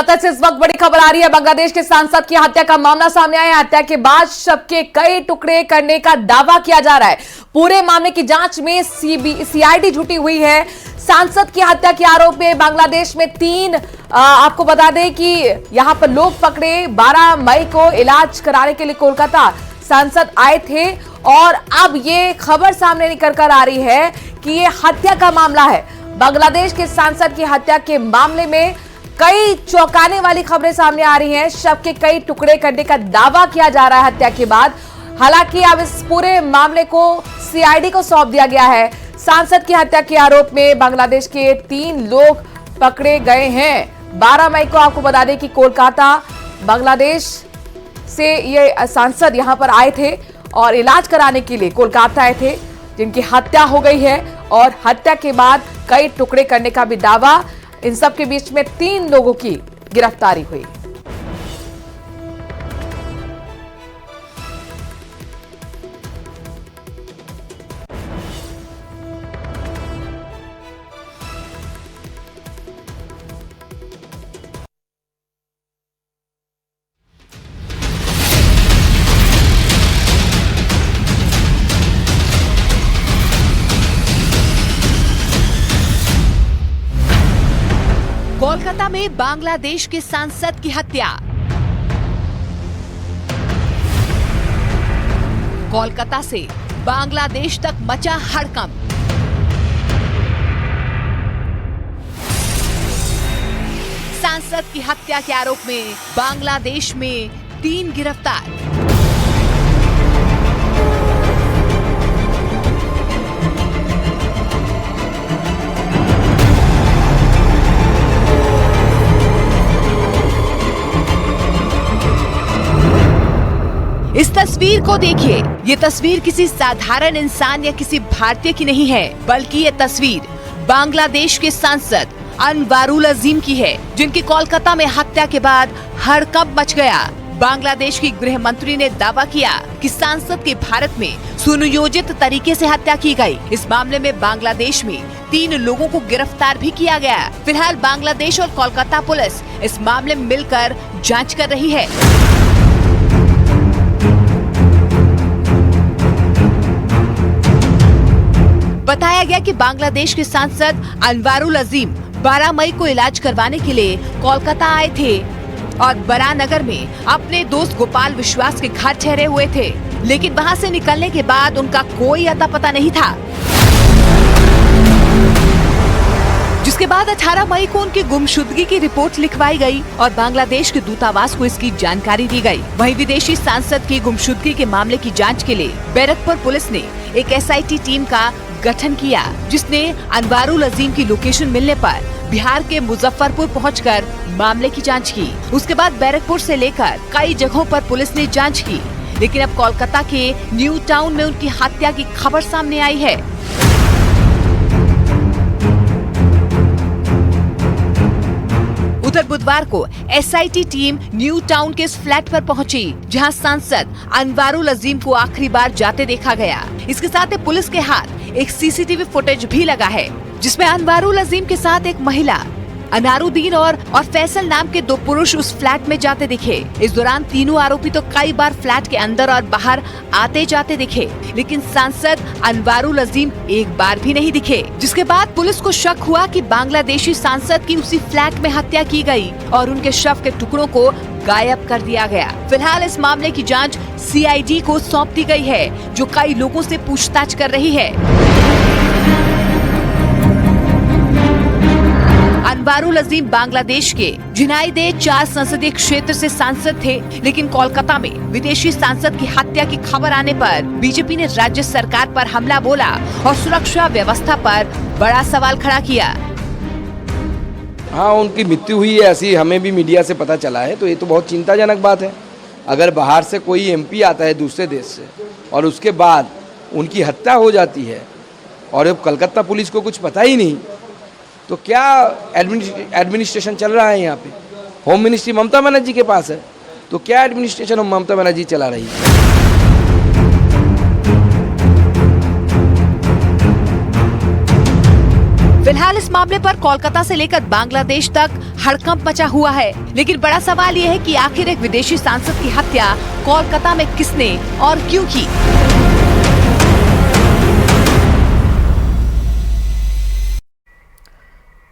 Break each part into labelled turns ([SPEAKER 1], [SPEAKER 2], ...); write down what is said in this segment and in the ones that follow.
[SPEAKER 1] कोलकाता से इस वक्त बड़ी खबर आ रही है। बांग्लादेश के सांसद की हत्या का मामला सामने आया है। हत्या के बाद शव के कई टुकड़े करने का दावा किया जा रहा है। पूरे मामले की जांच में सीआईडी जुटी हुई है। सांसद की हत्या के आरोप में बांग्लादेश में आपको बता दें कि यहां पर लोग पकड़े। 12 मई को इलाज कराने के लिए कोलकाता सांसद आए थे और अब ये खबर सामने निकल कर आ रही है कि ये हत्या का मामला है। बांग्लादेश के सांसद की हत्या के मामले में कई चौंकाने वाली खबरें सामने आ रही हैं। शव के कई टुकड़े करने का दावा किया जा रहा है हत्या के बाद। हालांकि अब इस पूरे मामले को सीआईडी को सौंप दिया गया है। सांसद की हत्या के आरोप में बांग्लादेश के 3 लोग पकड़े गए हैं। 12 मई को आपको बता दें कि कोलकाता बांग्लादेश से ये सांसद यहां पर आए थे और इलाज कराने के लिए कोलकाता आए थे, जिनकी हत्या हो गई है और हत्या के बाद कई टुकड़े करने का भी दावा। इन सब के बीच में 3 लोगों की गिरफ्तारी हुई।
[SPEAKER 2] कोलकाता में बांग्लादेश के सांसद की हत्या। कोलकाता से बांग्लादेश तक मचा हड़कंप। सांसद की हत्या के आरोप में बांग्लादेश में 3 गिरफ्तार। इस तस्वीर को देखिए। ये तस्वीर किसी साधारण इंसान या किसी भारतीय की नहीं है, बल्कि ये तस्वीर बांग्लादेश के सांसद अनवारुल अजीम की है, जिनकी कोलकाता में हत्या के बाद हड़कंप मच गया। बांग्लादेश की गृह मंत्री ने दावा किया कि सांसद की भारत में सुनियोजित तरीके से हत्या की गई। इस मामले में बांग्लादेश में 3 लोगों को गिरफ्तार भी किया गया। फिलहाल बांग्लादेश और कोलकाता पुलिस इस मामले में मिलकर जाँच कर रही है। बताया गया कि बांग्लादेश के सांसद अनवारुल अजीम 12 मई को इलाज करवाने के लिए कोलकाता आए थे और बरानगर में अपने दोस्त गोपाल विश्वास के घर ठहरे हुए थे, लेकिन वहां से निकलने के बाद उनका कोई अता पता नहीं था। जिसके बाद 18 मई को उनकी गुमशुदगी की रिपोर्ट लिखवाई गई और बांग्लादेश के दूतावास को इसकी जानकारी दी गई। वहीं विदेशी सांसद की गुमशुदगी के मामले की जांच के लिए बैरकपुर पुलिस ने एक एसआईटी टीम का गठन किया, जिसने अनवारुल अजीम की लोकेशन मिलने पर बिहार के मुजफ्फरपुर पहुंचकर मामले की जांच की। उसके बाद बैरकपुर से लेकर कई जगहों पर पुलिस ने जांच की, लेकिन अब कोलकाता के न्यू टाउन में उनकी हत्या की खबर सामने आई है। उधर बुधवार को एसआईटी टीम न्यू टाउन के इस फ्लैट पर पहुंची, जहां सांसद अनवारुल अजीम को आखिरी बार जाते देखा गया। इसके साथ ही पुलिस के हाथ एक सीसीटीवी फुटेज भी लगा है, जिसमें अनवारुल अजीम के साथ एक महिला अनारुद्दीन और फैसल नाम के 2 पुरुष उस फ्लैट में जाते दिखे। इस दौरान तीनों आरोपी तो कई बार फ्लैट के अंदर और बाहर आते जाते दिखे, लेकिन सांसद अनवारुल अजीम एक बार भी नहीं दिखे। जिसके बाद पुलिस को शक हुआ कि बांग्लादेशी सांसद की उसी फ्लैट में हत्या की गई और उनके शव के टुकड़ों को गायब कर दिया गया। फिलहाल इस मामले की जांच सीआईडी को सौंप दी गई है, जो कई लोगों से पूछताछ कर रही है। अनवारुल अजीम बांग्लादेश के झिनाइदह 4 संसदीय क्षेत्र से सांसद थे, लेकिन कोलकाता में विदेशी सांसद की हत्या की खबर आने पर बीजेपी ने राज्य सरकार पर हमला बोला और सुरक्षा व्यवस्था पर बड़ा सवाल खड़ा किया।
[SPEAKER 3] हाँ, उनकी मृत्यु हुई है, ऐसी हमें भी मीडिया से पता चला है, तो ये तो बहुत चिंताजनक बात है। अगर बाहर से कोई एमपी आता है दूसरे देश से और उसके बाद उनकी हत्या हो जाती है और अब कलकत्ता पुलिस को कुछ पता ही नहीं, तो क्या एडमिनिस्ट्रेशन चल रहा है यहाँ पे? होम मिनिस्ट्री ममता बनर्जी के पास है, तो क्या एडमिनिस्ट्रेशन ममता बनर्जी चला रही है?
[SPEAKER 2] फिलहाल इस मामले पर कोलकाता से लेकर बांग्लादेश तक हड़कंप मचा हुआ है, लेकिन बड़ा सवाल ये है कि आखिर एक विदेशी सांसद की हत्या कोलकाता में किसने और क्यों की।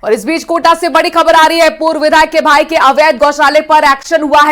[SPEAKER 1] और इस बीच कोटा से बड़ी खबर आ रही है, पूर्व विधायक के भाई के अवैध गौशाले पर एक्शन हुआ है।